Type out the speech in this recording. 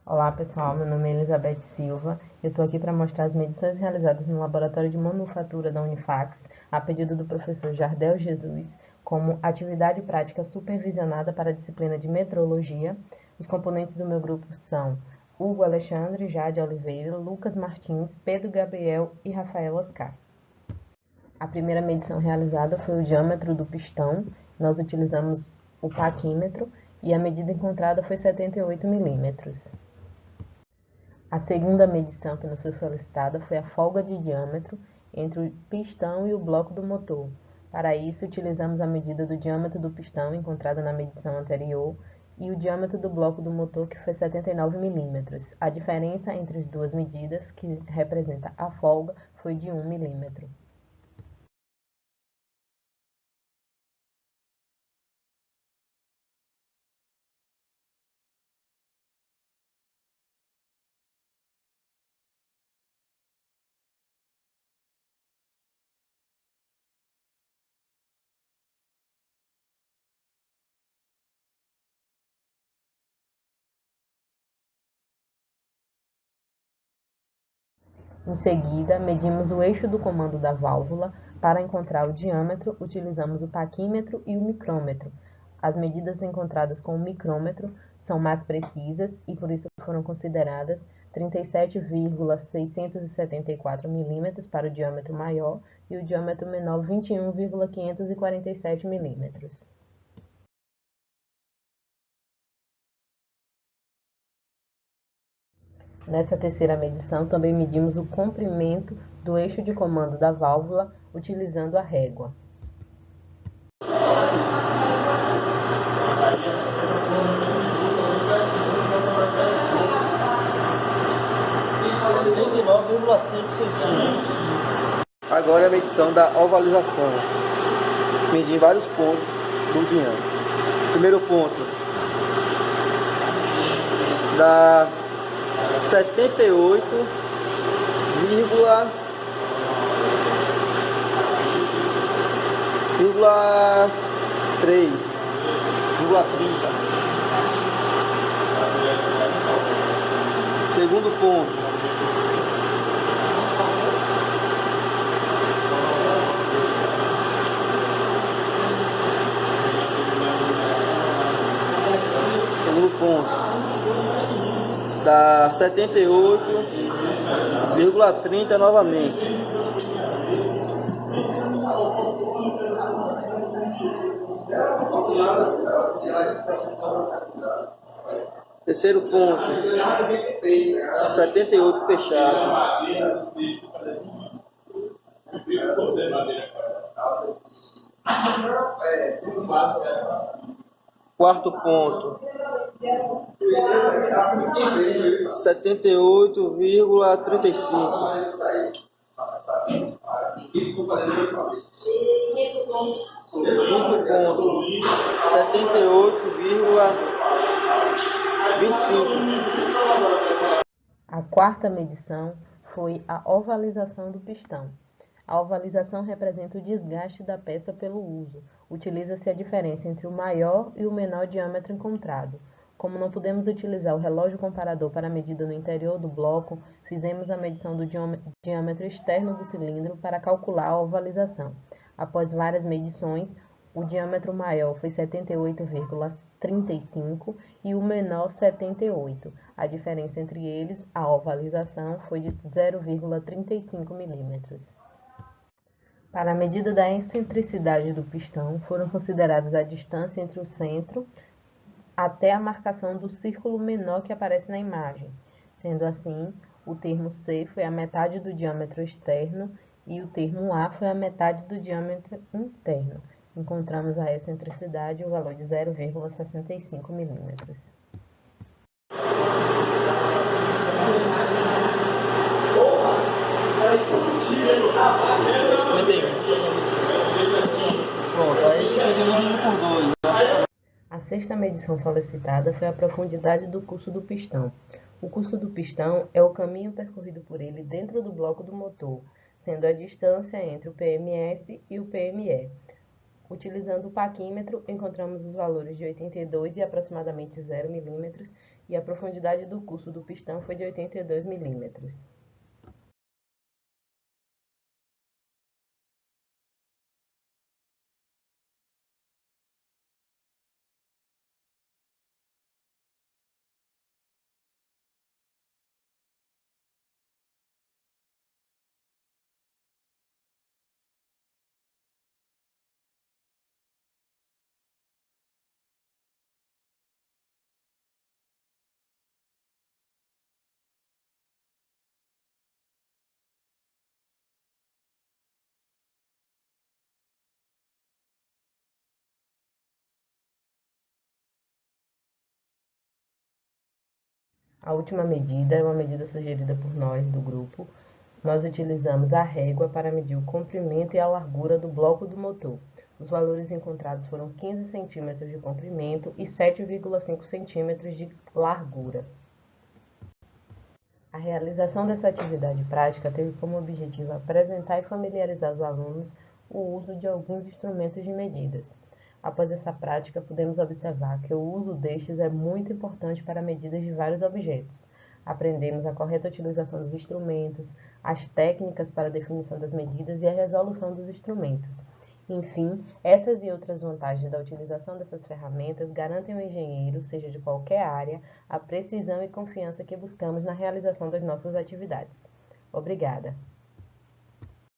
Olá pessoal, meu nome é Elizabeth Silva. Eu estou aqui para mostrar as medições realizadas no Laboratório de Manufatura da Unifax, a pedido do professor Jardel Jesus, como atividade prática supervisionada para a disciplina de metrologia. Os componentes do meu grupo são Hugo Alexandre, Jade Oliveira, Lucas Martins, Pedro Gabriel e Rafael Oscar. A primeira medição realizada foi o diâmetro do pistão. Nós utilizamos o paquímetro e a medida encontrada foi 78 milímetros. A segunda medição que nos foi solicitada foi a folga de diâmetro entre o pistão e o bloco do motor. Para isso, utilizamos a medida do diâmetro do pistão, encontrada na medição anterior, e o diâmetro do bloco do motor, que foi 79 milímetros. A diferença entre as duas medidas, que representa a folga, foi de 1 milímetro. Em seguida, medimos o eixo do comando da válvula. Para encontrar o diâmetro, utilizamos o paquímetro e o micrômetro. As medidas encontradas com o micrômetro são mais precisas e por isso foram consideradas 37,674 milímetros para o diâmetro maior e o diâmetro menor 21,547 milímetros. Nessa terceira medição, também medimos o comprimento do eixo de comando da válvula utilizando a régua. Agora é a medição da ovalização. Medi em vários pontos do diâmetro. Primeiro ponto dá 78,3,30. Segundo ponto dá 78,30 novamente. Terceiro ponto, 78 fechado. Quarto ponto, 78,35. Quinto ponto, 78,25. A quarta medição foi a ovalização do pistão. A ovalização representa o desgaste da peça pelo uso. Utiliza-se a diferença entre o maior e o menor diâmetro encontrado. Como não podemos utilizar o relógio comparador para a medida no interior do bloco, fizemos a medição do diâmetro externo do cilindro para calcular a ovalização. Após várias medições, o diâmetro maior foi 78,35 e o menor 78. A diferença entre eles, a ovalização, foi de 0,35 milímetros. Para a medida da excentricidade do pistão, foram consideradas a distância entre o centro até a marcação do círculo menor que aparece na imagem. Sendo assim, o termo C foi a metade do diâmetro externo e o termo A foi a metade do diâmetro interno. Encontramos a excentricidade, o valor de 0,65 milímetros. Pronto, aí 51 por 2. A sexta medição solicitada foi a profundidade do curso do pistão. O curso do pistão é o caminho percorrido por ele dentro do bloco do motor, sendo a distância entre o PMS e o PME. Utilizando o paquímetro, encontramos os valores de 82 e aproximadamente 0 milímetros e a profundidade do curso do pistão foi de 82 milímetros. A última medida é uma medida sugerida por nós, do grupo. Nós utilizamos a régua para medir o comprimento e a largura do bloco do motor. Os valores encontrados foram 15 centímetros de comprimento e 7,5 centímetros de largura. A realização dessa atividade prática teve como objetivo apresentar e familiarizar os alunos o uso de alguns instrumentos de medidas. Após essa prática, podemos observar que o uso destes é muito importante para medidas de vários objetos. Aprendemos a correta utilização dos instrumentos, as técnicas para a definição das medidas e a resolução dos instrumentos. Enfim, essas e outras vantagens da utilização dessas ferramentas garantem ao engenheiro, seja de qualquer área, a precisão e confiança que buscamos na realização das nossas atividades. Obrigada!